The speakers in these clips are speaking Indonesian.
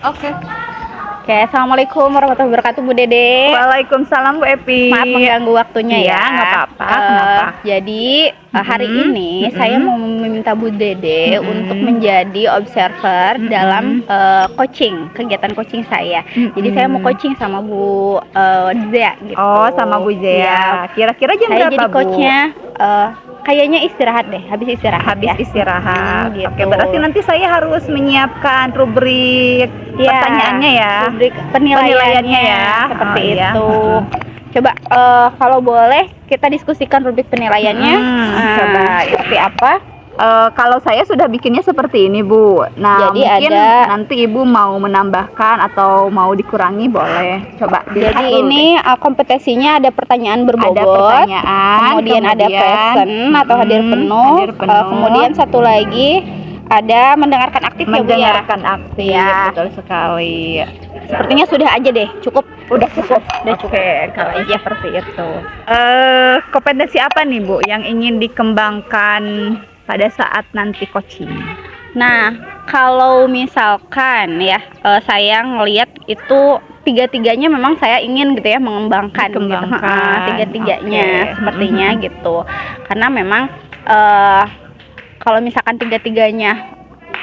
Oke. Oke, assalamualaikum warahmatullahi wabarakatuh, Bu Dede. Waalaikumsalam Bu Epi. Maaf mengganggu waktunya Iya, ya. nggak apa-apa. Kenapa? Jadi hari ini saya mau meminta Bu Dede untuk Mm-mm. menjadi observer Mm-mm. dalam kegiatan coaching saya. Jadi saya mau coaching sama Bu Zea gitu. Oh, sama Bu Zea. Iya. Kira-kira jam Saya berapa, jadi Bu? coachnya kayaknya istirahat deh, habis istirahat Habis ya. istirahat. Gitu. Oke, berarti nanti saya harus menyiapkan rubrik Ya, pertanyaannya ya. rubrik penilaiannya ya. seperti Oh, iya. itu. Coba kalau boleh kita diskusikan rubrik penilaiannya. Coba Seperti apa? Kalau saya sudah bikinnya seperti ini, Bu. Nah, Jadi mungkin ada- nanti Ibu mau menambahkan atau mau dikurangi boleh. Coba dilihat Jadi dulu ini kompetisinya ada pertanyaan berbobot, Ada pertanyaan, kemudian ada present atau hadir penuh, hadir penuh. Kemudian satu lagi ada mendengarkan aktif ya Bu ya. mendengarkan aktif. Ya. Betul sekali. Sepertinya sudah aja deh, cukup. Udah cukup. Udah cukup. Kalau Iya. seperti itu. Kompetensi apa nih, Bu, yang ingin dikembangkan pada saat nanti coaching? Nah, kalau misalkan ya saya ngelihat itu tiga-tiganya memang saya ingin gitu ya mengembangkan gitu. Tiga-tiganya Oke. sepertinya gitu. Karena memang kalau misalkan tiga-tiganya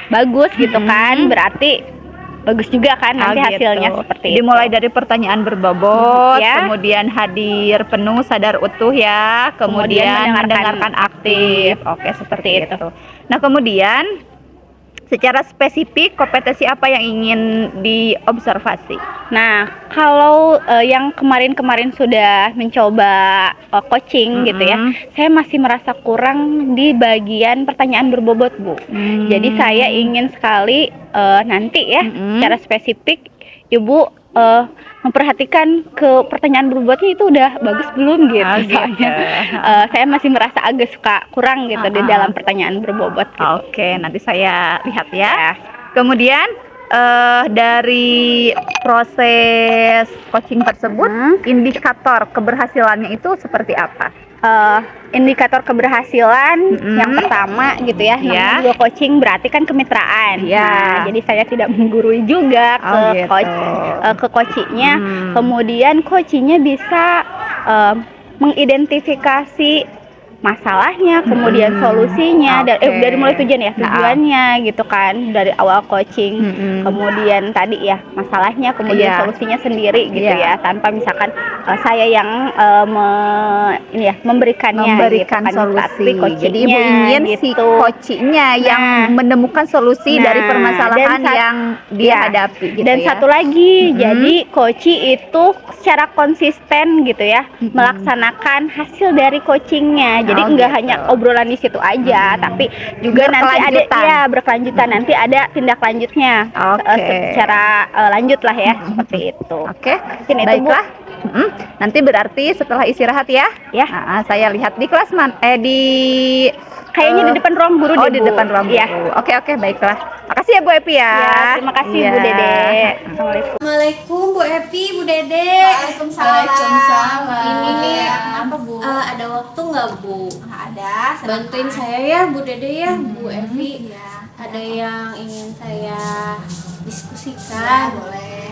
bagus gitu kan, berarti bagus juga kan nanti hasilnya seperti itu. Dimulai dari pertanyaan berbobot, Ya. kemudian hadir penuh sadar utuh ya, kemudian mendengarkan aktif. Oke, seperti itu. Nah, kemudian secara spesifik kompetensi apa yang ingin diobservasi? Nah, kalau yang kemarin-kemarin sudah mencoba coaching gitu ya, saya masih merasa kurang di bagian pertanyaan berbobot, Bu. Jadi saya ingin sekali nanti ya, secara spesifik Ibu memperhatikan ke pertanyaan berbobotnya itu udah bagus belum gitu. Soalnya saya masih merasa agak suka kurang gitu di dalam pertanyaan berbobot gitu. Oke, nanti saya lihat ya. Kemudian dari proses coaching tersebut, indikator keberhasilannya itu seperti apa? Indikator keberhasilan yang pertama gitu ya, namanya juga coaching berarti kan kemitraan. Nah, jadi saya tidak menggurui juga ke coachingnya. Kemudian coachingnya bisa mengidentifikasi masalahnya, kemudian solusinya, dari mulai tujuannya gitu kan, dari awal coaching, kemudian tadi ya masalahnya, kemudian solusinya sendiri gitu ya, tanpa misalkan saya yang memberikan solusi. Jadi Ibu ingin si coachingnya yang menemukan solusi dari permasalahan yang dia hadapi gitu. Dan satu lagi, jadi coaching itu secara konsisten gitu ya, melaksanakan hasil dari coachingnya. Jadi enggak hanya obrolan di situ aja, tapi juga nanti ada berkelanjutan, nanti ada tindak lanjutnya secara lanjut lah ya, seperti itu. Oke, baiklah. Nanti berarti setelah istirahat ya? Ya. Saya lihat di kelas kayaknya di depan ruang guru di depan ruang guru. Ya. Oke, baiklah. Makasih ya Bu Epi ya. Terima kasih Bu Dede. Assalamualaikum Bu Epi, Bu Dede. Waalaikumsalam. Ini nih, Kenapa, Bu? ada waktu nggak Bu? Ada. Bantuin saya ya Bu Dede ya, Bu Epi. Iya. Ada yang ingin saya diskusikan. Ya, boleh.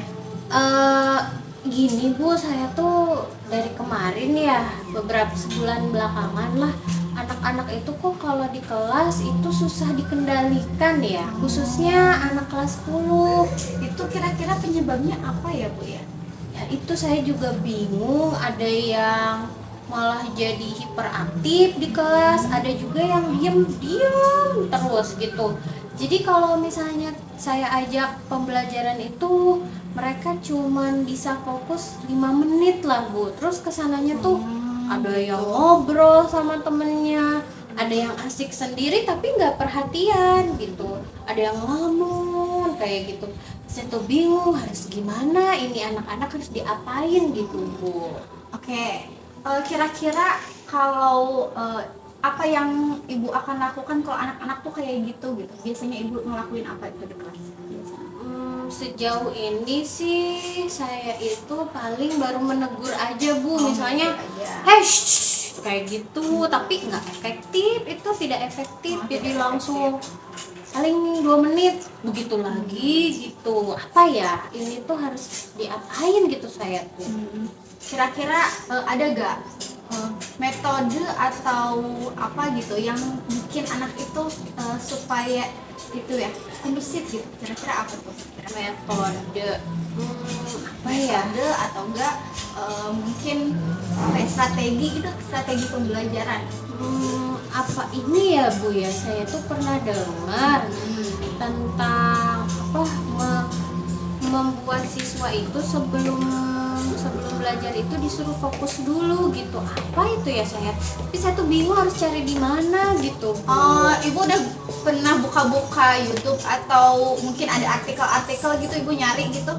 Gini Bu, saya tuh dari kemarin ya, beberapa sebulan belakangan lah, anak-anak itu kok kalau di kelas itu susah dikendalikan ya, khususnya anak kelas 10. Itu kira-kira penyebabnya apa ya, Bu ya? Ya itu saya juga bingung, ada yang malah jadi hiperaktif di kelas, ada juga yang diem terus gitu. Jadi kalau misalnya saya ajak pembelajaran itu, mereka cuman bisa fokus 5 menit lah Bu. Terus kesananya tuh ada yang ngobrol sama temennya, ada yang asik sendiri tapi nggak perhatian gitu, ada yang ngelamun kayak gitu. Saya tuh bingung harus gimana, ini anak-anak harus diapain gitu Bu. Oke. Kira-kira kalau apa yang Ibu akan lakukan kalau anak-anak tuh kayak gitu? Biasanya Ibu ngelakuin apa itu di kelas? Sejauh ini sih saya itu paling baru menegur aja Bu, misalnya hei kayak gitu, tapi nggak efektif, itu tidak efektif, jadi langsung paling 2 menit begitu lagi gitu. Apa ya, ini tuh harus diapain gitu saya tuh. Kira-kira ada gak metode atau apa gitu yang bikin anak itu supaya itu ya kondusif gitu, kira-kira apa tuh? Metode apa ya, Metode atau enggak mungkin apa ya, strategi gitu, strategi pembelajaran. apa ini ya Bu ya, saya tuh pernah dengar tentang apa membuat siswa itu sebelum belajar itu disuruh fokus dulu gitu. Apa itu ya saya? Tapi saya tuh bingung harus cari di mana gitu. Oh, Ibu udah pernah buka-buka YouTube atau mungkin ada artikel-artikel gitu Ibu nyari gitu?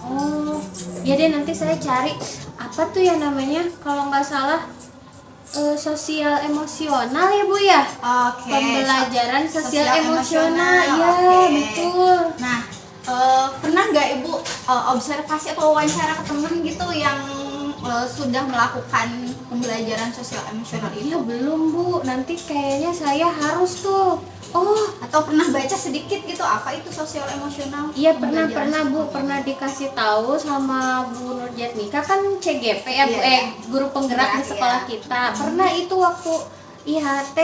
Oh, ya deh nanti saya cari apa tuh ya namanya, kalau nggak salah sosial emosional ya Bu ya. Oke. Pembelajaran sosial emosional, ya oke. betul. Nah, pernah nggak Ibu observasi atau wawancara ke temen gitu yang sudah melakukan pembelajaran sosial emosional Ya itu? belum Bu, nanti kayaknya saya harus tuh. Oh, Atau pernah baca sedikit gitu apa itu sosial emosional? iya Pembelajaran pernah Bu, sosial. pernah dikasih tahu sama Bu Nurjatnika kan CGP ya Bu, Iya. guru penggerak di Iya, sekolah iya. kita. Pernah itu waktu IHT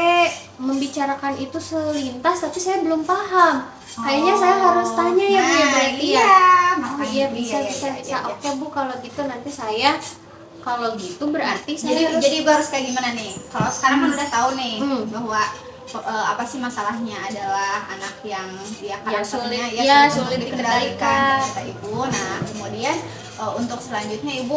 membicarakan itu selintas, tapi saya belum paham. Kayaknya saya harus tanya ya Bu ya, berarti ya. Oh makanya. iya bisa Iya, bisa iya, bisa. iya. Oke Bu, kalau gitu nanti saya, kalau gitu berarti saya Jadi harus jadi Ibu harus kayak gimana nih? Kalau sekarang kan udah tahu nih Hmm. bahwa apa sih masalahnya adalah anak yang dia Ya, karakternya sulit- ya ya, sulit sulit untuk dikendalikan dikendalikan. kata Ibu. Nah, kemudian untuk selanjutnya Ibu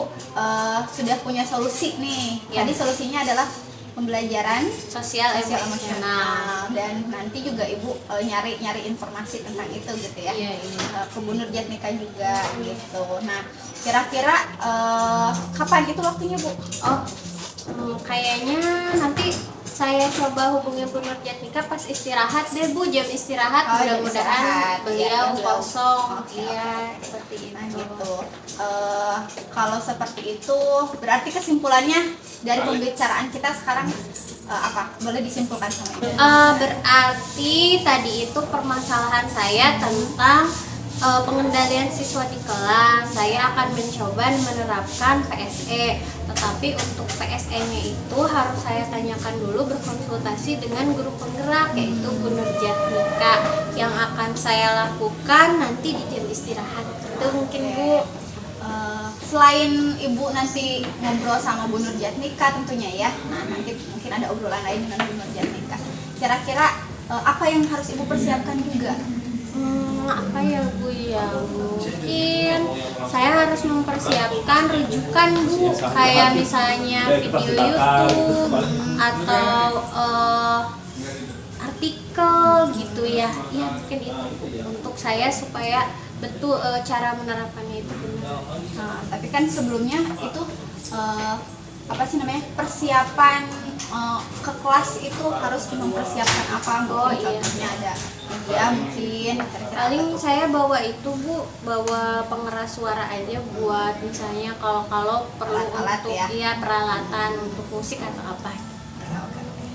sudah punya solusi nih. Ya. Tadi solusinya adalah pembelajaran sosial sosial emosional. emosional dan nanti juga Ibu nyari informasi tentang itu gitu ya. Iya, iya. Ke Bu Nurjatnika juga gitu. Nah, kira-kira kapan itu waktunya Bu? Oh, kayaknya nanti saya coba hubungin Bu Nurjatnika pas istirahat deh Bu, jam istirahat. Oh, jam Mudah-mudahan istirahat. beliau Iya, kosong. Oke, Iya, oke. seperti Nah itu. gitu. Kalau seperti itu berarti kesimpulannya dari pembicaraan kita sekarang apa? Boleh disimpulkan sama Ibu? Berarti tadi itu permasalahan saya tentang pengendalian siswa di kelas. Saya akan mencoba menerapkan PSE, tetapi untuk PSE-nya itu harus saya tanyakan dulu, berkonsultasi dengan guru penggerak yaitu Bu Nurjatnika, yang akan saya lakukan nanti di jam istirahat. Itu mungkin Bu. Selain Ibu nanti ngobrol sama Bu Nurjatnika tentunya ya. Nah, nanti mungkin ada obrolan lain dengan Bu Nurjatnika. Kira-kira apa yang harus Ibu persiapkan juga? Apa ya Bu ya, mungkin saya harus mempersiapkan rujukan Bu, kayak misalnya video YouTube atau artikel gitu ya. Ya mungkin itu Bu, untuk saya supaya betul cara menerapkannya itu benar. Nah, tapi kan sebelumnya itu apa sih namanya, persiapan ke kelas itu harus mempersiapkan apa? Oh, Mungkin iya. contohnya ada ya mungkin kira-kira Paling apa tuh? saya bawa itu Bu, bawa pengeras suara aja buat misalnya kalau perlu Alat-alat untuk ya. iya peralatan untuk musik atau apa. Oke, oke.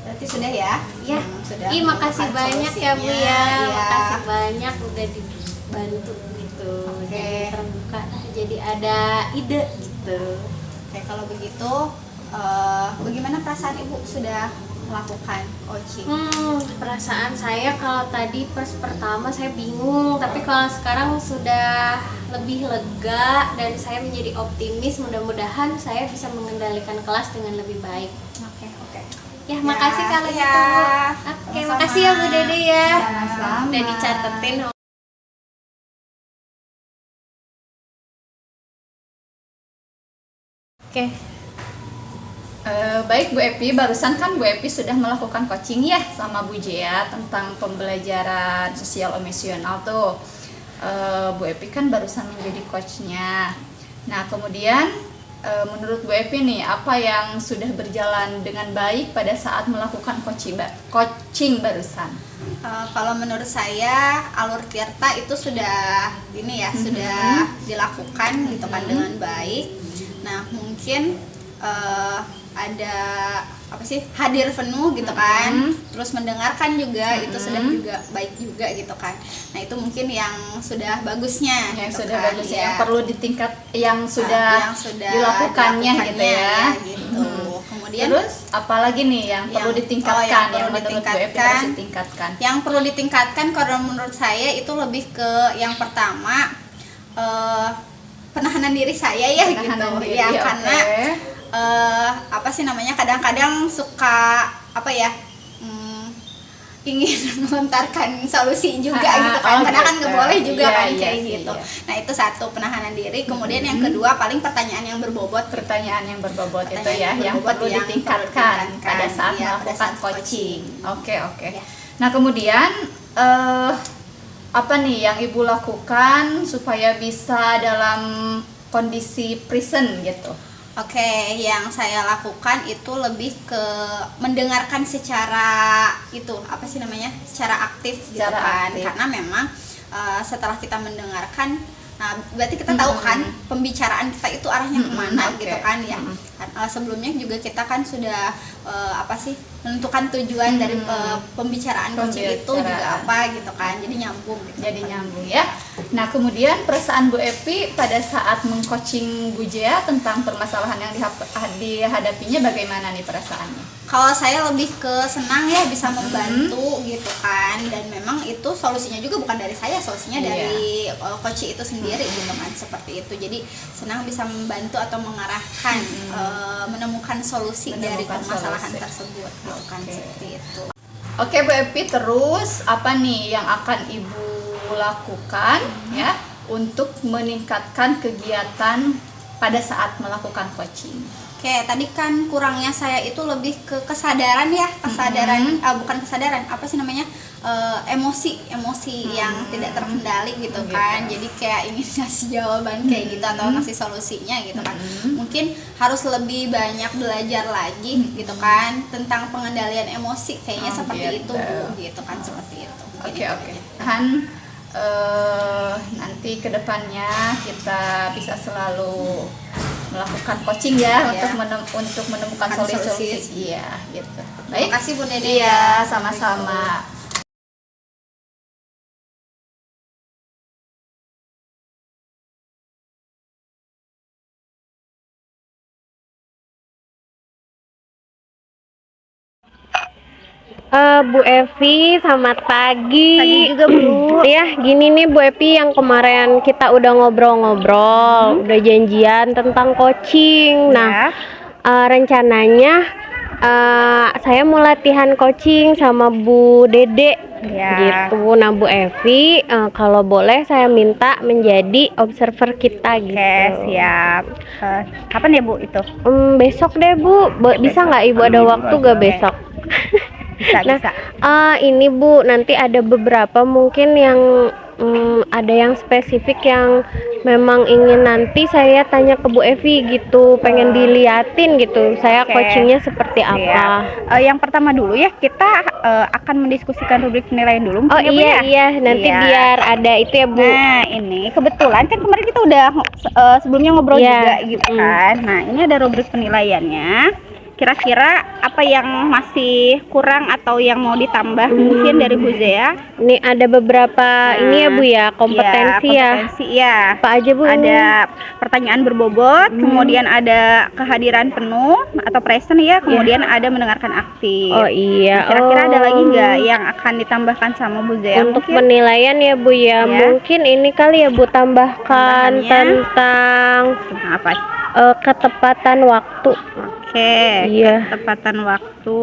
Berarti sudah ya? Ya. Sudah. Makasih menemukan banyak ya Bu solusinya, ya. iya. Makasih banyak udah dibantu gitu. Oke. Jadi terbuka, jadi ada ide gitu. Oke, kalau begitu bagaimana perasaan Ibu sudah melakukan coaching? Perasaan saya kalau tadi pertama saya bingung, tapi kalau sekarang sudah lebih lega dan saya menjadi optimis. Mudah-mudahan saya bisa mengendalikan kelas dengan lebih baik. Oke, oke. Ya, makasih kalau ya. gitu Bu. Oke, Sama-sama. makasih ya Bu Dede ya. Sama-sama. Udah dicatetin. Oke. Baik Bu Epi, barusan kan Bu Epi sudah melakukan coaching ya sama Bu Jea tentang pembelajaran sosial emosional tuh. Bu Epi kan barusan menjadi coachnya. Nah kemudian menurut Bu Epi nih, apa yang sudah berjalan dengan baik pada saat melakukan coaching barusan? Kalau menurut saya alur Tirta itu sudah ini ya, sudah dilakukan gitu kan dengan baik. Nah mungkin ada apa sih, hadir penuh gitu kan, terus mendengarkan juga, itu sudah juga baik juga gitu kan. Nah itu mungkin yang sudah bagusnya, Yang gitu sudah kan, bagusnya, ya. yang perlu yang sudah dilakukannya gitu ya. Gitu. Kemudian Terus apalagi nih yang perlu ditingkatkan, yang menurut Bu Evi harus ditingkatkan? Yang perlu ditingkatkan kalau menurut saya itu lebih ke yang pertama, penahanan diri saya ya, Penahanan gitu diri, ya, oke. karena apa sih namanya, kadang-kadang suka apa ya, ingin melontarkan solusi juga gitu kan, karena kan nggak boleh juga kan kayak gitu. Nah itu satu, penahanan diri. Kemudian yang kedua paling pertanyaan yang berbobot. Pertanyaan yang berbobot itu Pertanyaan ya, yang perlu yang ditingkatkan perlu pada saat iya, pada melakukan saat coaching. Oke. Ya. Nah kemudian apa nih yang Ibu lakukan supaya bisa dalam kondisi present gitu? Oke, yang saya lakukan itu lebih ke mendengarkan secara itu apa sih namanya, secara aktif gitu Secara kan, aktif. karena memang setelah kita mendengarkan, nah berarti kita tahu kan pembicaraan kita itu arahnya kemana oke. gitu kan ya. Sebelumnya juga kita kan sudah apa sih, menentukan tujuan dari pembicaraan coaching itu juga apa gitu kan, jadi nyambung gitu. Jadi nyambung ya. Nah kemudian perasaan Bu Evi pada saat mengcoaching Bu Jea tentang permasalahan yang dihadapinya bagaimana nih perasaannya? Kalau saya lebih ke senang ya, bisa membantu gitu kan, dan memang itu solusinya juga bukan dari saya, solusinya dari coach itu sendiri gitu kan, seperti itu. Jadi senang bisa membantu atau mengarahkan, menemukan solusi dari permasalahan tersebut gitu kan, seperti itu. Oke Bu Evi, terus apa nih yang akan Ibu lakukan ya untuk meningkatkan kegiatan pada saat melakukan coaching? Oke, tadi kan kurangnya saya itu lebih ke kesadaran ya, kesadaran bukan kesadaran, apa sih namanya, emosi yang tidak terkendali gitu kan. Jadi kayak ingin ngasih jawaban kayak gitu atau ngasih solusinya gitu kan. Mungkin harus lebih banyak belajar lagi gitu kan tentang pengendalian emosi, kayaknya seperti itu Bu, gitu kan, seperti itu. Oke. Kan nanti kedepannya kita bisa selalu melakukan coaching ya, untuk menemukan solusi. Iya, gitu. Baik. Terima kasih Bu Dede. Iya, sama-sama. Bu Evi, selamat pagi. Pagi juga, Bu. Ya, gini nih Bu Evi, yang kemarin kita udah ngobrol-ngobrol, udah janjian tentang coaching. Nah, rencananya saya mau latihan coaching sama Bu Dede, gitu. Nah, Bu Evi, kalau boleh saya minta menjadi observer kita gitu. Oke, siap. Kapan ya Bu itu? Besok deh Bu, bisa nggak Ibu ada waktu gak besok? Bisa. Ini Bu, nanti ada beberapa mungkin yang ada yang spesifik yang memang ingin nanti saya tanya ke Bu Evi gitu, pengen diliatin gitu, saya coachingnya seperti apa. Yang pertama dulu ya, kita akan mendiskusikan rubrik penilaian dulu. Oh iya, nanti biar ada itu ya Bu. Nah ini kebetulan kan kemarin kita udah sebelumnya ngobrol juga gitu kan. Nah ini ada rubrik penilaiannya. Kira-kira apa yang masih kurang atau yang mau ditambah mungkin dari Bu Zea? Ini ada beberapa ini ya Bu ya, kompetensi ya. Apa aja Bu? Ada pertanyaan berbobot, kemudian ada kehadiran penuh atau present ya, kemudian ada mendengarkan aktif. Oh iya. Kira-kira ada lagi nggak yang akan ditambahkan sama Bu Zea? Untuk mungkin? penilaian ya Bu ya, mungkin ini kali ya Bu, tambahkan tentang apa? Ketepatan waktu. Oke, iya. Ketepatan waktu.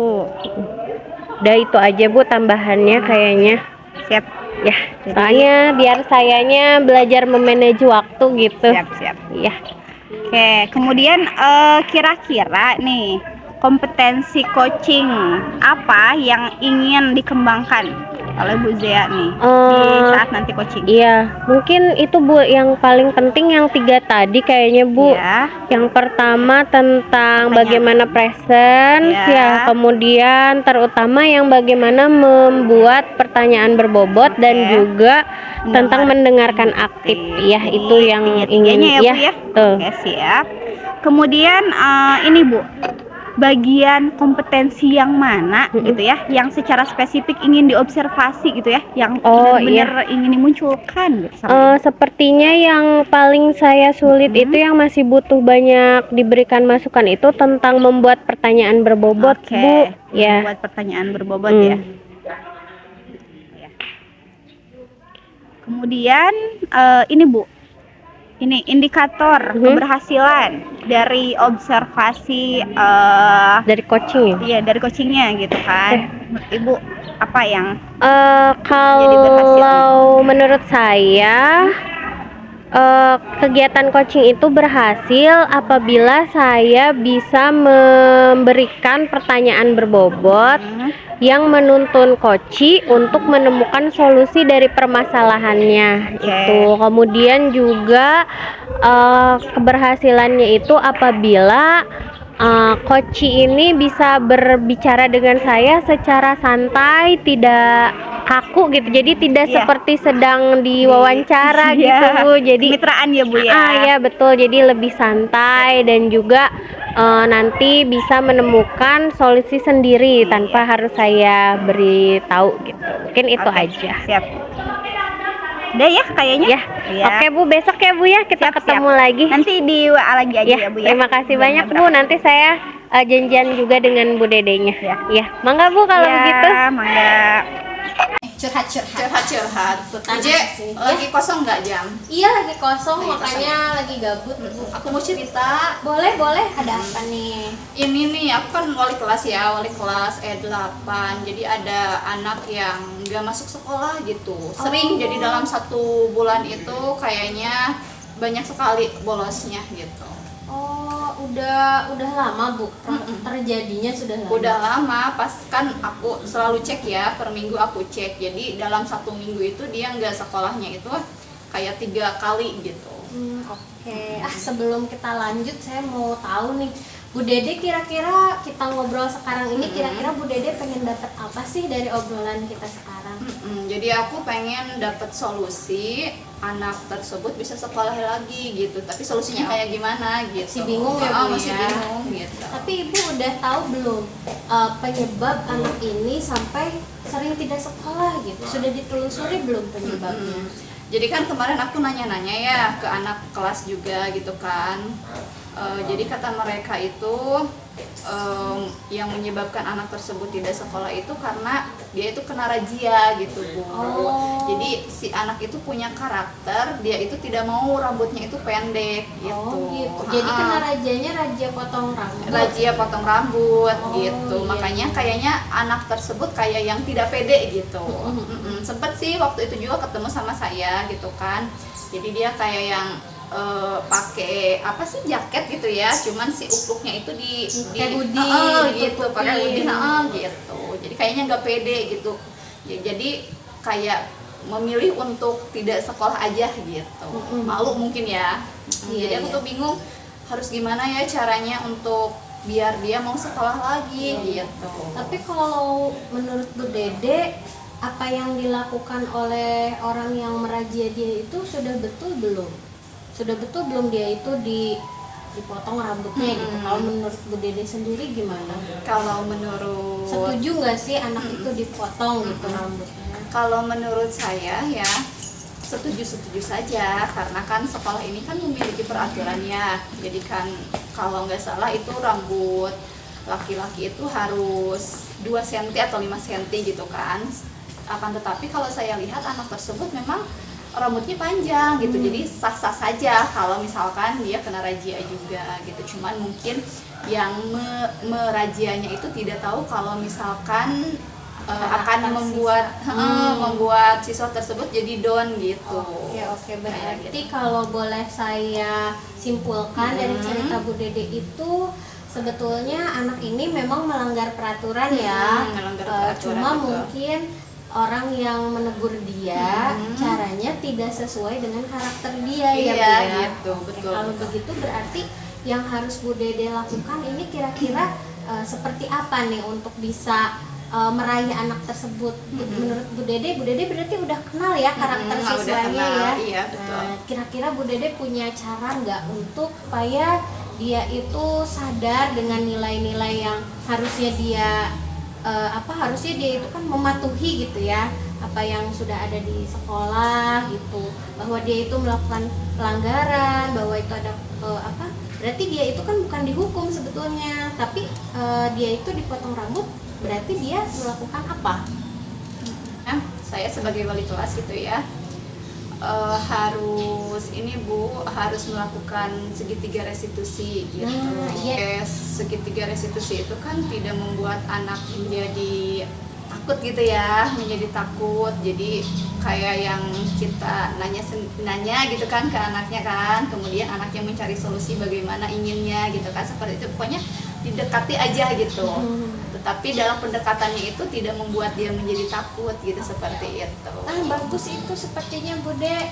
Udah itu aja Bu tambahannya kayaknya. Siap. Ya, soalnya biar sayanya belajar memanage waktu gitu. Siap. Iya. Oke, kemudian kira-kira nih kompetensi coaching apa yang ingin dikembangkan oleh Bu Zea nih di saat nanti coaching? Iya, mungkin itu Bu yang paling penting yang 3 tadi kayaknya Bu. Iya. Yang pertama tentang bagaimana presence ya, kemudian terutama yang bagaimana membuat pertanyaan berbobot dan juga tentang mendengarkan aktif ya, itu yang ingin ya, Bu, ya. Tuh. Oke, siap. Kemudian ini Bu, bagian kompetensi yang mana gitu ya, yang secara spesifik ingin diobservasi gitu ya, yang benar-benar ingin dimunculkan gitu. Sepertinya yang paling saya sulit itu yang masih butuh banyak diberikan masukan itu tentang membuat pertanyaan berbobot, Bu. Ya. Membuat pertanyaan berbobot ya. Kemudian ini Bu, ini indikator keberhasilan dari observasi Dari coaching ya? Iya, dari coachingnya gitu kan. Ibu apa yang kalau menurut saya kegiatan coaching itu berhasil apabila saya bisa memberikan pertanyaan berbobot yang menuntun coach untuk menemukan solusi dari permasalahannya. Itu kemudian juga keberhasilannya itu apabila coach ini bisa berbicara dengan saya secara santai, tidak kaku gitu, jadi tidak seperti sedang diwawancara gitu Bu. Jadi kemitraan ya Bu ya. Ya betul, jadi lebih santai dan juga nanti bisa menemukan solusi sendiri tanpa harus saya beritahu gitu. Mungkin itu aja. Siap. Udah ya kayaknya. Ya. Oke Bu, besok ya Bu ya kita ketemu lagi. Nanti di WA lagi aja ya Bu ya. Terima kasih banyak Bu. Nanti saya janjian juga dengan Bu Dedenya. Ya. Mangga Bu kalau begitu. Mangga. Curhat. Aja lagi kosong nggak jam? Iya lagi kosong, Lagi makanya lagi gabut. Aku mau cerita. Boleh, ada apa nih? Ini nih, aku kan wali kelas E8. Jadi ada anak yang nggak masuk sekolah gitu. Sering, jadi dalam 1 bulan itu kayaknya banyak sekali bolosnya gitu. Oh, udah lama Bu terjadinya sudah lama. Udah lama, pas kan aku selalu cek ya, per minggu aku cek. Jadi dalam 1 minggu itu dia nggak sekolahnya itu kayak 3 kali gitu. Oke. Sebelum kita lanjut, saya mau tahu nih, Bu Dede, kira-kira kita ngobrol sekarang ini, kira-kira Bu Dede pengen dapat apa sih dari obrolan kita sekarang? Jadi aku pengen dapat solusi anak tersebut bisa sekolah lagi gitu. Tapi solusinya kayak gimana gitu. Masih bingung ya Bu masih ya? bingung gitu. Tapi Ibu udah tahu belum penyebab anak ini sampai sering tidak sekolah gitu? Sudah ditelusuri belum penyebabnya? Jadi kan kemarin aku nanya-nanya ya ke anak kelas juga gitu kan. Jadi kata mereka itu yang menyebabkan anak tersebut tidak sekolah itu karena dia itu kena razia gitu Bu. Jadi si anak itu punya karakter, dia itu tidak mau rambutnya itu pendek gitu. Jadi kena razia potong rambut. Razia potong rambut gitu. Makanya kayaknya anak tersebut kayak yang tidak pede gitu. Sempet sih waktu itu juga ketemu sama saya gitu kan. Jadi dia kayak yang pakai apa sih, jaket gitu ya, cuman si upluknya itu di hoodie gitu, pakai hoodie gitu. Jadi kayaknya nggak pede gitu. Jadi kayak memilih untuk tidak sekolah aja gitu. Malu mungkin ya. Jadi aku tuh bingung harus gimana ya caranya untuk biar dia mau sekolah lagi gitu. Tapi kalau menurut Bu Dede, apa yang dilakukan oleh orang yang merazia dia itu sudah betul belum? Sudah betul belum dia itu dipotong rambutnya gitu? Kalau menurut Bu Dede sendiri gimana? Kalau menurut, setuju nggak sih anak itu dipotong gitu rambutnya? Kalau menurut saya ya setuju saja, karena kan sekolah ini kan memiliki peraturannya. Jadi kan kalau nggak salah itu rambut laki-laki itu harus 2 cm atau 5 cm gitu kan. Akan tetapi kalau saya lihat anak tersebut memang rambutnya panjang gitu, jadi sah-sah saja kalau misalkan dia kena razia juga gitu. Cuman mungkin yang merajianya itu tidak tahu kalau misalkan akan membuat siswa tersebut jadi down gitu. Oke, berarti kalau boleh saya simpulkan dari cerita Bu Dede itu sebetulnya anak ini memang melanggar peraturan ya. Cuma mungkin orang yang menegur dia caranya tidak sesuai dengan karakter dia ya Bu ya. Gitu, betul. Kalau begitu berarti yang harus Bu Dede lakukan ini kira-kira seperti apa nih untuk bisa meraih anak tersebut. Menurut Bu Dede berarti udah kenal ya karakter siswanya ya. Iya, betul. Nah, kira-kira Bu Dede punya cara nggak untuk supaya dia itu sadar dengan nilai-nilai yang harusnya dia harusnya dia itu kan mematuhi gitu ya, apa yang sudah ada di sekolah gitu, bahwa dia itu melakukan pelanggaran, bahwa itu ada berarti dia itu kan bukan dihukum sebetulnya, tapi dia itu dipotong rambut, berarti dia melakukan apa? Nah, saya sebagai wali kelas gitu ya, harus melakukan segitiga restitusi gitu. Segitiga restitusi itu kan tidak membuat anak menjadi takut gitu ya, menjadi takut. Jadi kayak yang kita nanya gitu kan ke anaknya kan, kemudian anaknya mencari solusi bagaimana inginnya gitu kan, seperti itu. Pokoknya didekati aja gitu. Tetapi dalam pendekatannya itu tidak membuat dia menjadi takut gitu, seperti itu. Bagus itu sepertinya Bude.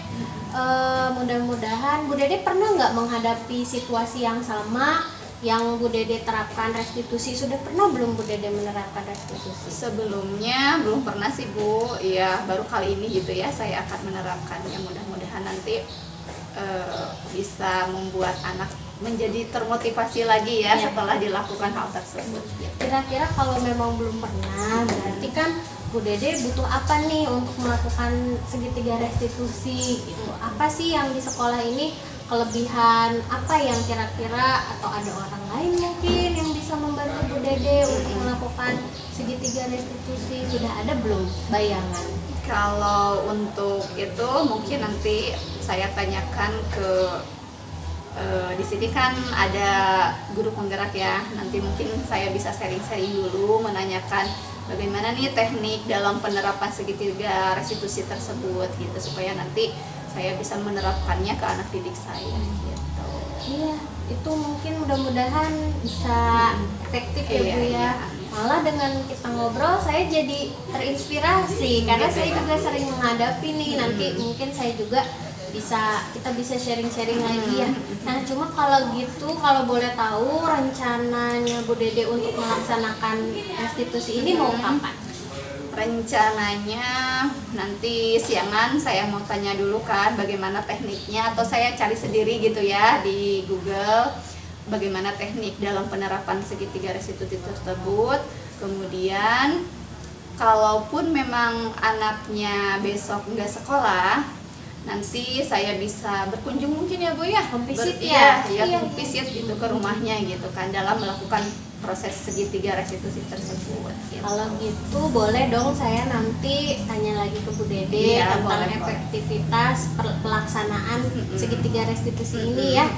Mudah-mudahan Bu Dede pernah nggak menghadapi situasi yang sama yang Bu Dede terapkan restitusi? Sudah pernah belum Bu Dede menerapkan restitusi? Sebelumnya belum pernah sih Bu, ya baru kali ini gitu ya saya akan menerapkannya. Mudah-mudahan nanti bisa membuat anak menjadi termotivasi lagi ya setelah dilakukan hal tersebut. Kira-kira kalau memang belum pernah, berarti kan Bu Dede butuh apa nih untuk melakukan segitiga restitusi gitu? Apa sih yang di sekolah ini, kelebihan apa yang kira-kira, atau ada orang lain mungkin yang bisa membantu Bu Dede untuk melakukan segitiga restitusi? Sudah ada belum bayangan? Kalau untuk itu mungkin nanti saya tanyakan ke di sini kan ada guru penggerak ya. Nanti mungkin saya bisa sharing-sharing dulu, menanyakan bagaimana nih teknik dalam penerapan segitiga restitusi tersebut gitu, supaya nanti saya bisa menerapkannya ke anak didik saya gitu. Iya, itu mungkin mudah-mudahan bisa efektif ya Bu ya. Malah dengan kita ngobrol saya jadi terinspirasi karena saya juga sering menghadapi nih. Nanti mungkin saya juga kita bisa sharing-sharing lagi ya. Nah, cuma kalau gitu, kalau boleh tahu rencananya Bu Dede untuk melaksanakan restitusi ini mau kapan? Rencananya nanti siangan saya mau tanya dulu kan bagaimana tekniknya, atau saya cari sendiri gitu ya di Google bagaimana teknik dalam penerapan segitiga restitusi tersebut. Kemudian kalaupun memang anaknya besok nggak sekolah, nanti saya bisa berkunjung mungkin ya Bu ya, Home visit home visit gitu ke rumahnya gitu kan, dalam melakukan proses segitiga restitusi tersebut gitu. Kalau gitu boleh dong saya nanti tanya lagi ke Bu Dede tentang boleh. efektivitas pelaksanaan segitiga restitusi ini ya.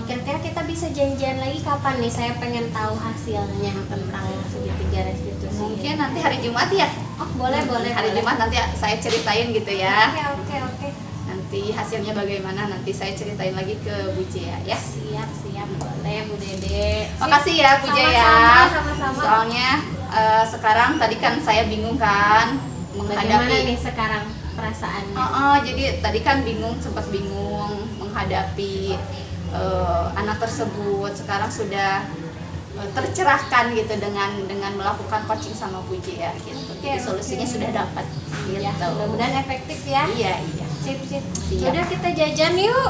Kira-kira kita bisa janjian lagi kapan nih? Saya pengen tahu hasilnya tentang segitiga restitusi. Mungkin nanti hari Jumat ya. Oh, boleh. Hari Jumat nanti saya ceritain gitu ya. Oke. Nanti hasilnya bagaimana nanti saya ceritain lagi ke Bu Jaya ya. Siap, boleh Bu Dede. Makasih ya Bu Jaya. Sama-sama. Soalnya sekarang tadi kan saya bingung kan Bagaimana nih sekarang perasaannya? Jadi tadi kan sempat bingung menghadapi anak tersebut. Sekarang sudah tercerahkan gitu dengan melakukan coaching sama Bu Jaya gitu. Jadi solusinya sudah dapat gitu. Ya, mudah-mudahan efektif ya. Iya. Sip. Siap. Udah, kita jajan yuk.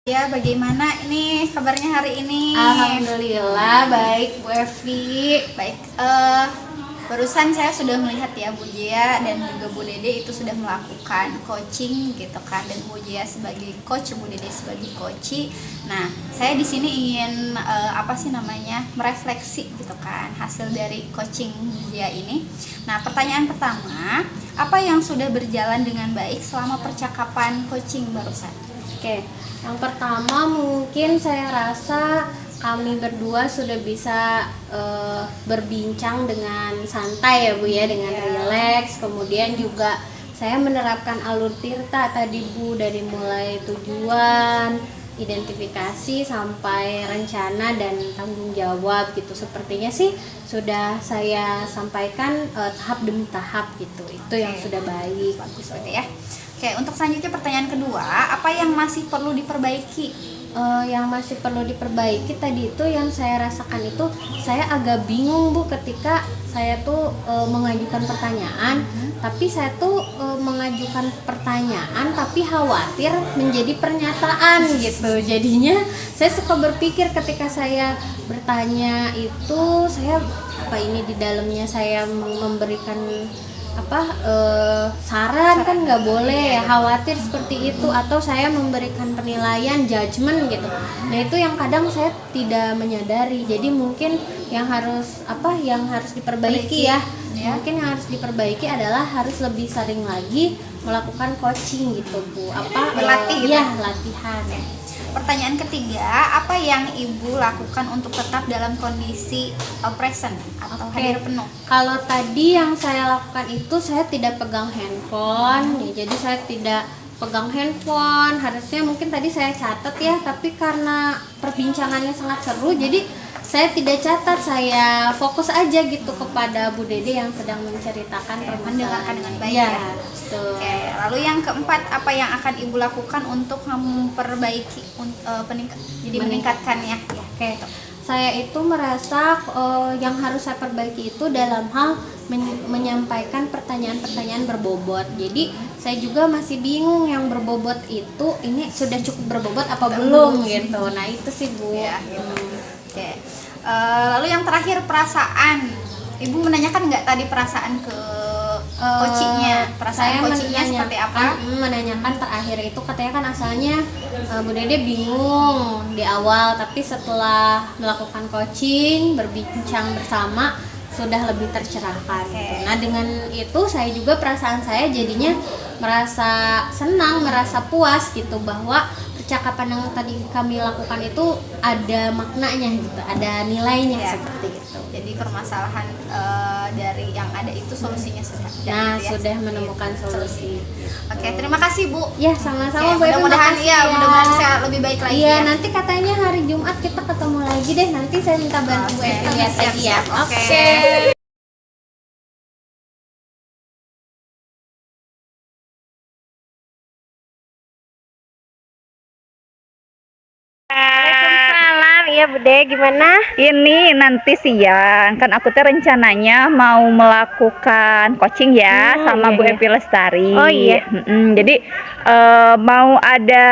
Ya, bagaimana ini kabarnya hari ini? Alhamdulillah baik Bu Evi. Baik, barusan saya sudah melihat ya Bu Jaya dan juga Bu Dede itu sudah melakukan coaching gitu kan, dan Bu Jaya sebagai coach, Bu Dede sebagai coach. Nah, saya di sini ingin merefleksi gitu kan hasil dari coaching Bu Jaya ini. Nah, pertanyaan pertama, apa yang sudah berjalan dengan baik selama percakapan coaching barusan? Oke, yang pertama mungkin saya rasa kami berdua sudah bisa berbincang dengan santai ya Bu ya, dengan rileks. Kemudian juga saya menerapkan alur tirta tadi Bu, dari mulai tujuan, identifikasi sampai rencana dan tanggung jawab gitu. Sepertinya sih sudah saya sampaikan tahap demi tahap gitu. Itu yang sudah baik. Bagus ya. Oke, untuk selanjutnya pertanyaan kedua, apa yang masih perlu diperbaiki? yang masih perlu diperbaiki tadi itu yang saya rasakan itu, saya agak bingung Bu ketika saya tuh mengajukan pertanyaan, tapi saya tuh mengajukan pertanyaan tapi khawatir menjadi pernyataan gitu. Jadinya saya suka berpikir ketika saya bertanya itu, saya apa ini di dalamnya saya memberikan saran, kan nggak boleh ya, khawatir seperti itu, atau saya memberikan penilaian judgement gitu. Nah itu yang kadang saya tidak menyadari. Jadi mungkin yang harus diperbaiki ya. Mungkin yang harus diperbaiki adalah harus lebih sering lagi melakukan coaching gitu Bu, berlatih gitu. Ya, latihan. Pertanyaan ketiga, apa yang Ibu lakukan untuk tetap dalam kondisi present atau hadir penuh? Kalau tadi yang saya lakukan itu, saya tidak pegang handphone, ya, jadi saya tidak pegang handphone. Harusnya mungkin tadi saya catat ya, tapi karena perbincangannya sangat seru, jadi saya tidak catat, saya fokus aja gitu kepada Bu Dede yang sedang menceritakan Mendengarkan dengan baik ya. Betul. Oke, lalu yang keempat, apa yang akan Ibu lakukan untuk memperbaiki meningkatkannya? Oke. Saya itu merasa yang harus saya perbaiki itu dalam hal menyampaikan pertanyaan-pertanyaan berbobot. Jadi saya juga masih bingung yang berbobot itu ini sudah cukup berbobot apa belum gitu. Nah itu sih Bu. Ya, gitu. Oke. Lalu yang terakhir, perasaan. Ibu menanyakan nggak tadi perasaan ke coachingnya? Perasaan coachingnya seperti apa? Menanyakan terakhir itu katanya kan asalnya Bu Dede bingung di awal, tapi setelah melakukan coaching, berbincang bersama sudah lebih tercerahkan. Gitu. Nah dengan itu saya juga perasaan saya jadinya merasa senang, merasa puas gitu, bahwa percakapan yang tadi kami lakukan itu ada maknanya gitu, ada nilainya seperti itu. Jadi permasalahan dari yang ada itu solusinya sudah. Sudah menemukan solusi. Oke, terima kasih Bu. Ya sama-sama Bu. Mudah-mudahan mudah-mudahan bisa lebih baik lagi. Iya, nanti katanya hari Jumat kita ketemu lagi deh. Nanti saya minta bantu Bu Evi lihat lagi ya. Oke. Waalaikumsalam. Iya Bude, gimana? Ini nanti siang kan aku tuh rencananya mau melakukan coaching ya sama Bu iya. Evi Lestari. Oh iya. Jadi mau ada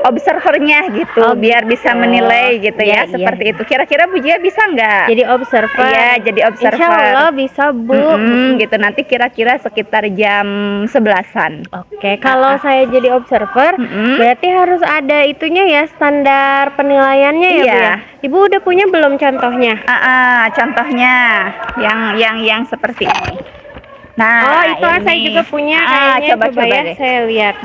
observernya gitu, biar bisa menilai gitu ya, Iya, seperti itu. Kira-kira Bu Jia bisa nggak? Jadi observer. Iya, jadi observer. Insya Allah bisa Bu. Gitu nanti kira-kira sekitar jam 11-an. Oke, kalau saya jadi observer, berarti harus ada itunya ya, standar penilaiannya ya Bu Iya. ya. Ibu udah punya belum contohnya? Contohnya yang seperti ini. Nah, Oh itu saya ini. juga punya kayaknya, coba ya deh. saya lihat.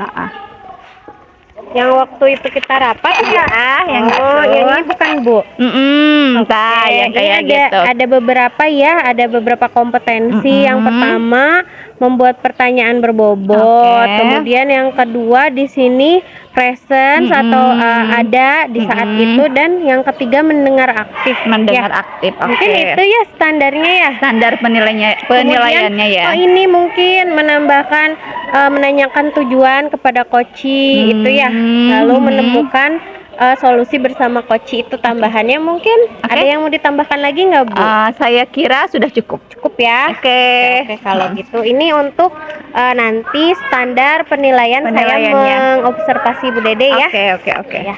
Yang waktu itu kita rapat ya, yang ini bukan Bu. Nah, yang Ini kayak gitu. ada beberapa ya, ada beberapa kompetensi. Yang pertama membuat pertanyaan berbobot. Kemudian yang kedua di sini presence atau ada di saat itu, dan yang ketiga mendengar aktif. Mendengar Ya. aktif. Mungkin Oke. itu ya standarnya ya. Standar penilaiannya Kemudian, ya. oh ini mungkin menambahkan menanyakan tujuan kepada coach itu ya, lalu menemukan solusi bersama coach itu tambahannya. Mungkin ada yang mau ditambahkan lagi nggak Bu? Saya kira sudah cukup. Cukup ya. Oke. Kalau gitu ini untuk nanti standar penilaian saya Penilaiannya. mengobservasi Bu Dede ya. Oke. Ya.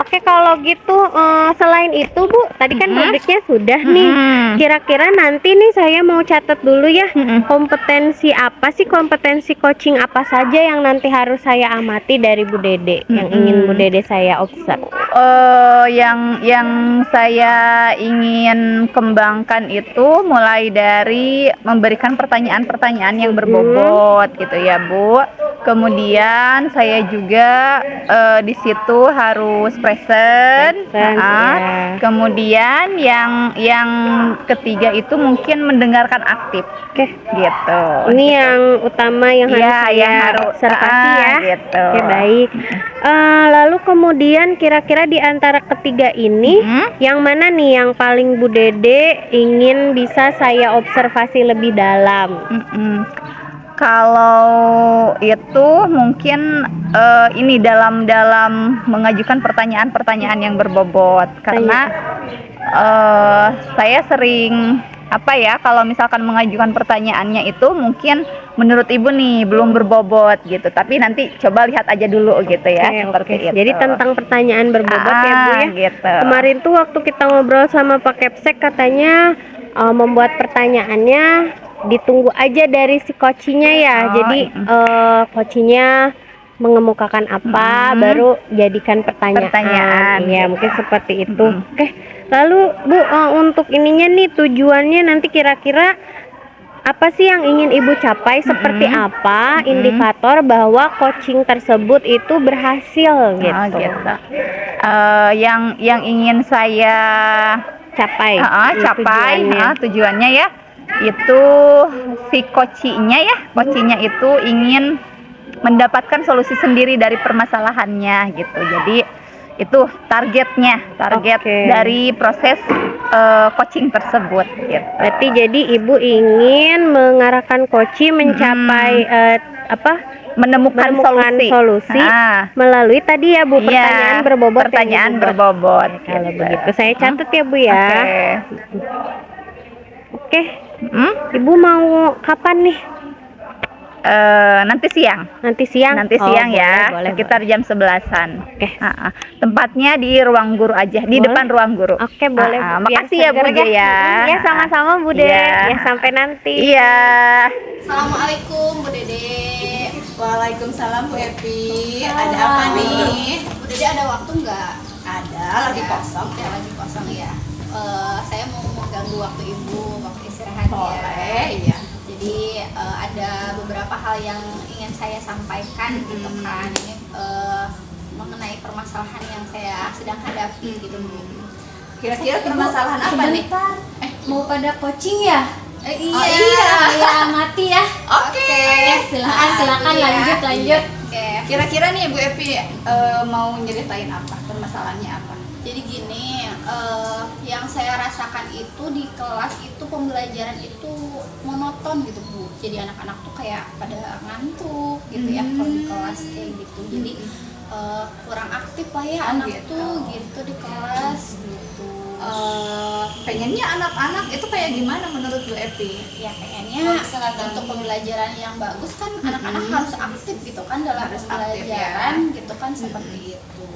Oke, kalau gitu selain itu Bu, tadi kan rubriknya sudah nih. Kira-kira nanti nih saya mau catat dulu ya, kompetensi apa sih, kompetensi coaching apa saja yang nanti harus saya amati dari Bu Dede, yang ingin Bu Dede saya observasi. Yang saya ingin kembangkan itu mulai dari memberikan pertanyaan-pertanyaan yang berbobot gitu ya Bu. Kemudian saya juga di situ harus present. ya. Kemudian yang ketiga itu mungkin mendengarkan aktif. Oke. Gitu. Ini yang utama yang harus Iya, saya yang harus, observasi ya. gitu. Oke, baik. Lalu kemudian kira-kira di antara ketiga ini, yang mana nih yang paling Bu Dede ingin bisa saya observasi lebih dalam? Kalau itu mungkin ini dalam mengajukan pertanyaan-pertanyaan yang berbobot, karena saya sering apa ya, kalau misalkan mengajukan pertanyaannya itu mungkin menurut ibu nih belum berbobot gitu, tapi nanti coba lihat aja dulu gitu ya. Seperti itu. Jadi tentang pertanyaan berbobot ya Bu ya. Gitu. Kemarin tuh waktu kita ngobrol sama Pak Kepsek katanya membuat pertanyaannya ditunggu aja dari si coachnya ya. Jadi coachnya mengemukakan apa baru jadikan pertanyaan. Ya mungkin seperti itu. Oke. Lalu Bu, untuk ininya nih tujuannya nanti kira-kira apa sih yang ingin Ibu capai? Seperti apa indikator bahwa coaching tersebut itu berhasil gitu? Yang ingin saya Capai tujuannya ya, itu si coachingnya itu ingin mendapatkan solusi sendiri dari permasalahannya gitu. Jadi itu target dari proses coaching tersebut gitu. Berarti jadi Ibu ingin mengarahkan coaching mencapai menemukan solusi melalui tadi ya Bu, pertanyaan berbobot. Kalau begitu saya catat ya Bu ya. Oke. Ibu mau kapan nih? Nanti siang ya, boleh, sekitar jam 11-an. Tempatnya di ruang guru aja, di depan ruang guru. Oke, boleh. Makasih ya Bu ya. Ya, sama-sama Bu De. Ya, sampai nanti. Iya. Assalamualaikum Bu Dede. Waalaikumsalam Bu Epi. Ada apa nih? Bu Dede ada waktu nggak? Ada, lagi kosong. Ya, lagi kosong ya. Saya mau mengganggu waktu Ibu, waktu istirahat. Boleh, iya. Jadi ada beberapa hal yang ingin saya sampaikan gitu kan. Ini mengenai permasalahan yang saya sedang hadapi gitu. Kira-kira permasalahan apa nih? Sebentar, mau pada coaching ya? Iya. Ya amati ya. Oke. Silakan lanjut. Oke. Kira-kira nih Bu Epi mau nyeritain apa? Permasalahannya apa? Jadi gini, yang saya rasakan itu di kelas itu pembelajaran itu monoton gitu Bu. Jadi anak-anak tuh kayak pada ngantuk gitu ya kalau di kelas kayak gitu. Jadi kurang aktif lah ya anak tuh gitu di kelas gitu. Pengennya anak-anak itu kayak gimana menurut Bu Epi? Ya pengennya untuk pembelajaran yang bagus kan anak-anak harus aktif gitu kan dalam pembelajaran gitu kan seperti itu.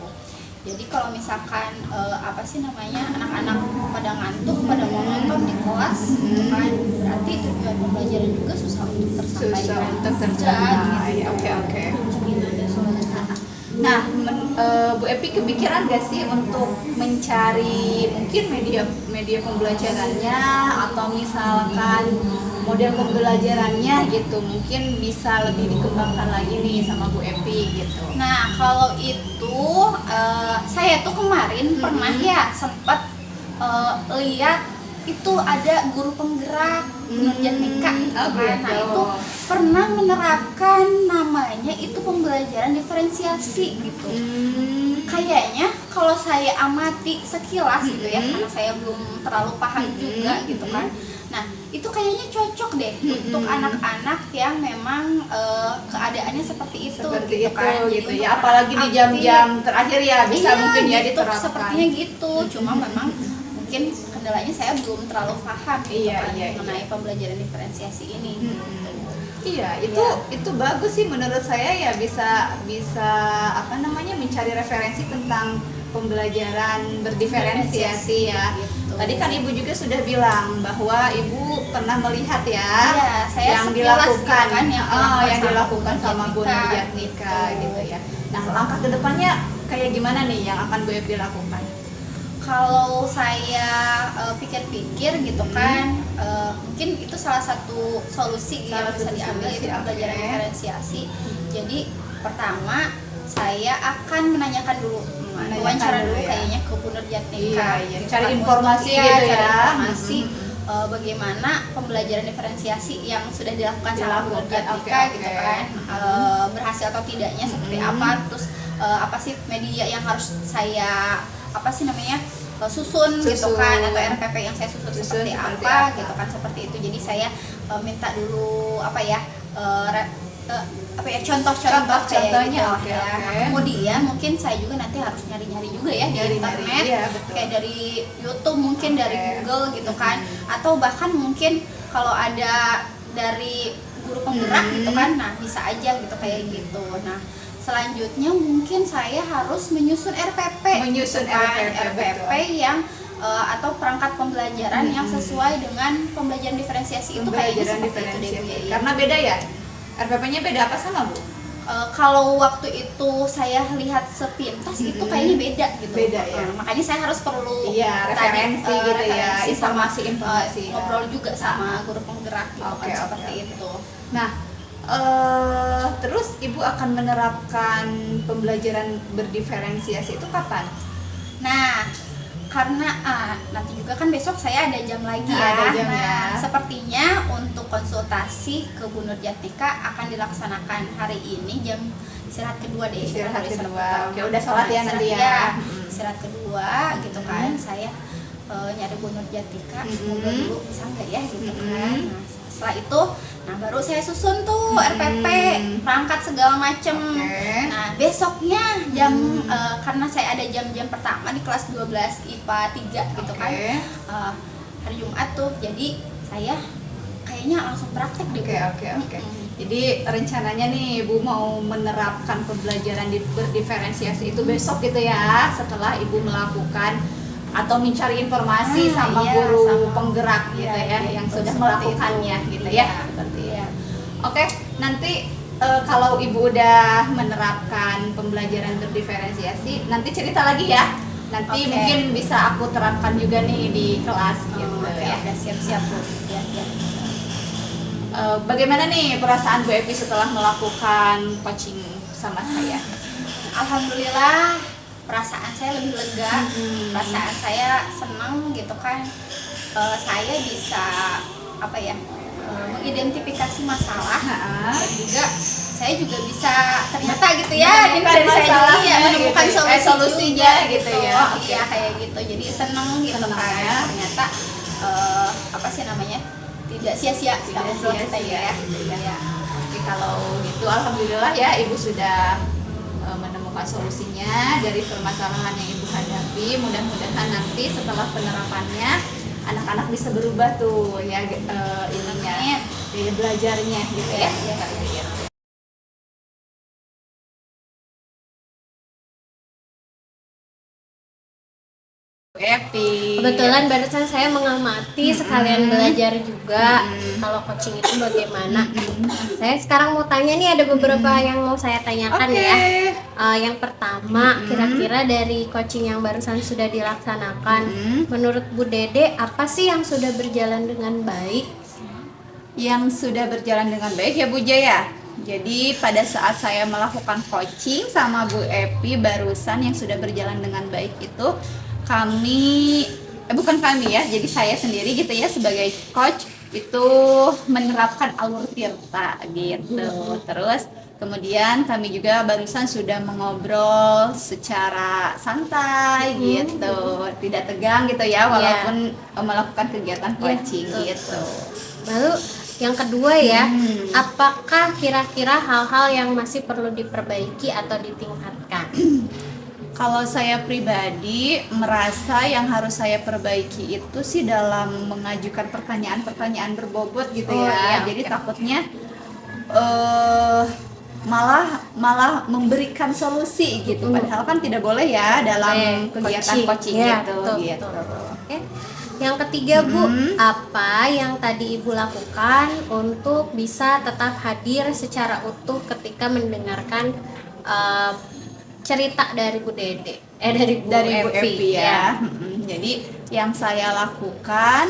Jadi kalau misalkan anak-anak pada ngantuk, pada monoton di kelas gitu kan, berarti tujuan pembelajaran juga susah untuk tercapai. Oke. Nah, Bu Epi kepikiran gak sih untuk mencari mungkin media pembelajarannya atau misalkan model pembelajarannya gitu, mungkin bisa lebih dikembangkan lagi nih sama Bu Epi gitu. Nah kalau itu saya tuh kemarin pernah ya sempat lihat itu ada guru penggerak Nurjatika nah itu pernah menerapkan namanya itu pembelajaran diferensiasi gitu. Kayaknya kalau saya amati sekilas gitu ya, karena saya belum terlalu paham juga gitu kan. Nah itu kayaknya cocok deh untuk anak-anak yang memang keadaannya seperti itu gitu kan. Gitu ya, apalagi di jam-jam terakhir ya bisa mungkin ya gitu, diterapkan. sepertinya gitu. Cuma memang mungkin kendalanya saya belum terlalu paham gitu mengenai pembelajaran diferensiasi ini. Iya, itu bagus sih menurut saya ya, bisa mencari referensi tentang pembelajaran berdiferensiasi ya. Gitu. Tadi kan Ibu juga sudah bilang bahwa Ibu pernah melihat saya yang dilakukan kan, yang dilakukan sama Bu Nurjatika gitu ya. Nah, langkah kedepannya kayak gimana nih yang akan Bu Epi lakukan? Kalau saya pikir-pikir gitu kan, mungkin itu salah satu solusi yang bisa diambil itu pembelajaran diferensiasi. Jadi pertama saya akan menanyakan dulu, wawancara dulu kayaknya ke Bu Nurjatika, cari informasi gitu ya. Bagaimana pembelajaran diferensiasi yang sudah dilakukan sama Bu Nurjatika gitu kan, berhasil atau tidaknya seperti apa, terus apa sih media yang harus saya susun gitu kan, atau RPP yang saya susun seperti apa gitu kan, seperti itu. Jadi saya minta dulu apa ya, contoh-contoh kayak Contoh-contohnya, gitu oke, ya. oke. Kemudian mungkin saya juga nanti harus nyari-nyari juga ya di Nyari-nyari, internet, iya, betul. kayak dari YouTube mungkin, Oke. dari Google gitu kan, atau bahkan mungkin kalau ada dari guru penggerak gitu kan, nah bisa aja gitu kayak gitu. Nah selanjutnya mungkin saya harus menyusun RPP, Menyusun gitu kan. RPP, RPP yang atau perangkat pembelajaran yang sesuai dengan pembelajaran diferensiasi itu kayaknya Pembelajaran seperti itu deh, Bu, diferensiasi. ya. Karena beda ya? RPP-nya beda apa sama, Bu? Kalau waktu itu saya lihat sepintas itu kayaknya beda gitu. Beda ya? Makanya saya harus perlu Iya, tadi, referensi gitu ya, referensi sama, informasi-informasi ya. ngobrol juga sama guru penggerak gitu Oke, kan, oke, seperti oke. itu. Nah, terus Ibu akan menerapkan pembelajaran berdiferensiasi itu kapan? Nah, karena nanti juga kan besok saya ada jam lagi Nah, ya. ada jam Nah, ya. sepertinya untuk konsultasi ke Bu Nur Jatika akan dilaksanakan hari ini jam istirahat kedua deh. Istirahat Hari kedua. Sabtu. Oke, udah sholat ya nanti ya. Iya, Mm. istirahat kedua gitu kan. Saya nyari Bu Nur Jatika, semoga dulu bisa nggak ya gitu kan. Nah, setelah itu, nah baru saya susun tuh RPP, perangkat segala macem. Oke. Nah besoknya jam karena saya ada jam-jam pertama di kelas 12 IPA 3 gitu kan, hari Jumat tuh, jadi saya kayaknya langsung praktek deh. Oke, oke, oke. Jadi rencananya nih Ibu mau menerapkan pembelajaran berdiferensiasi itu besok gitu ya, setelah Ibu melakukan atau mencari informasi sama iya, guru sama- penggerak gitu iya, ya, iya, yang betul, sudah seperti melakukannya itu. gitu Iya, ya, seperti iya. itu. Oke, nanti kalau Ibu udah menerapkan pembelajaran berdiferensiasi, nanti cerita lagi ya. Nanti Oke. mungkin bisa aku terapkan juga nih di kelas gitu Oke, ya. oke, siap-siap Bu. Ya, ya. Bagaimana nih perasaan Bu Epi setelah melakukan coaching sama saya? Alhamdulillah perasaan saya lebih lega, perasaan saya senang gitu kan. Saya bisa apa ya, mengidentifikasi masalah, dan juga saya juga bisa ternyata gitu ya, ini Menemukan dari saya juga masalahnya ya, menemukan gitu ya. solusi Solusinya juga gitu ya. Oh, Oke. iya kayak gitu, jadi seneng gitu Seneng kan. ya. Ternyata apa sih namanya, tidak sia-sia kita ngobrol kita ya. Ya. Oke, kalau gitu alhamdulillah ya Ibu sudah menemukan solusinya dari permasalahan yang Ibu hadapi. Mudah-mudahan nanti setelah penerapannya anak-anak bisa berubah tuh ya, ininya, gaya belajarnya gitu ya. Epi. Kebetulan barusan saya mengamati sekalian belajar juga kalau coaching itu bagaimana. Saya sekarang mau tanya nih, ada beberapa yang mau saya tanyakan Oke. ya. Yang pertama, kira-kira dari coaching yang barusan sudah dilaksanakan, menurut Bu Dede apa sih yang sudah berjalan dengan baik? Yang sudah berjalan dengan baik ya Bu Jaya. Jadi pada saat saya melakukan coaching sama Bu Epi barusan, yang sudah berjalan dengan baik itu kami, bukan kami ya, jadi saya sendiri gitu ya sebagai coach itu menerapkan alur tirta gitu. Terus kemudian kami juga barusan sudah mengobrol secara santai gitu, tidak tegang gitu ya, walaupun melakukan kegiatan coaching gitu. Lalu yang kedua ya, apakah kira-kira hal-hal yang masih perlu diperbaiki atau ditingkatkan? Kalau saya pribadi merasa yang harus saya perbaiki itu sih dalam mengajukan pertanyaan-pertanyaan berbobot gitu ya. Jadi takutnya malah memberikan solusi gitu. Padahal kan tidak boleh ya dalam kegiatan coaching Ya, gitu. betul, gitu. betul. Oke. Yang ketiga Bu, apa yang tadi Ibu lakukan untuk bisa tetap hadir secara utuh ketika mendengarkan cerita dari Bu Dede, dari Bu Epi ya. Jadi yang saya lakukan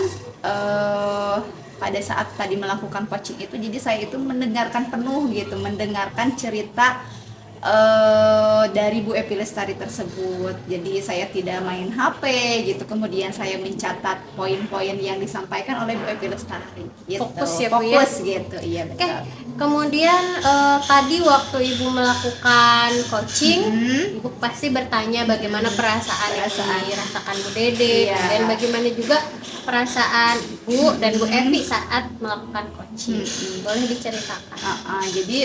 pada saat tadi melakukan coaching itu, jadi saya itu mendengarkan penuh gitu, mendengarkan cerita dari Bu Epi Lestari tersebut. Jadi saya tidak main HP gitu, kemudian saya mencatat poin-poin yang disampaikan oleh Bu Epi Lestari gitu. Fokus ya, Bu, ya? Fokus gitu, iya Oke, betul. kemudian tadi waktu Ibu melakukan coaching, Mhm. Ibu pasti bertanya bagaimana perasaan yang dirasakan Bu Dede, Iya. dan bagaimana juga perasaan Ibu dan Bu Evi saat melakukan coaching. Boleh diceritakan? Jadi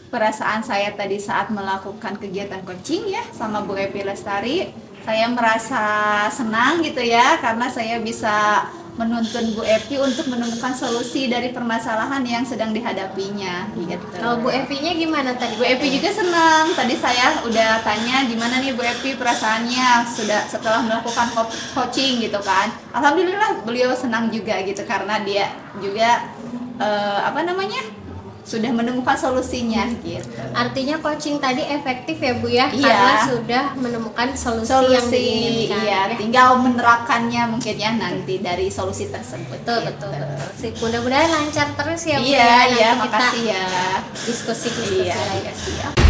perasaan saya tadi saat melakukan kegiatan coaching ya sama Bu Epi Lestari, saya merasa senang gitu ya, karena saya bisa menuntun Bu Epi untuk menemukan solusi dari permasalahan yang sedang dihadapinya gitu. Kalau Bu Evi-nya gimana tadi? Bu Epi juga senang. Tadi saya udah tanya gimana nih Bu Epi perasaannya sudah setelah melakukan coaching gitu kan. Alhamdulillah beliau senang juga gitu karena dia juga sudah menemukan solusinya gitu. Artinya coaching tadi efektif ya Bu ya, Iya. karena sudah menemukan solusi yang diinginkan. Iya, ya. tinggal menerapkannya mungkin ya nanti dari solusi tersebut. Betul, gitu. betul. Sip, mudah-mudahan lancar terus ya Bu Iya, ya. iya, Nanti kita makasih ya. diskusi-diskusi Iya, lain. iya, siap.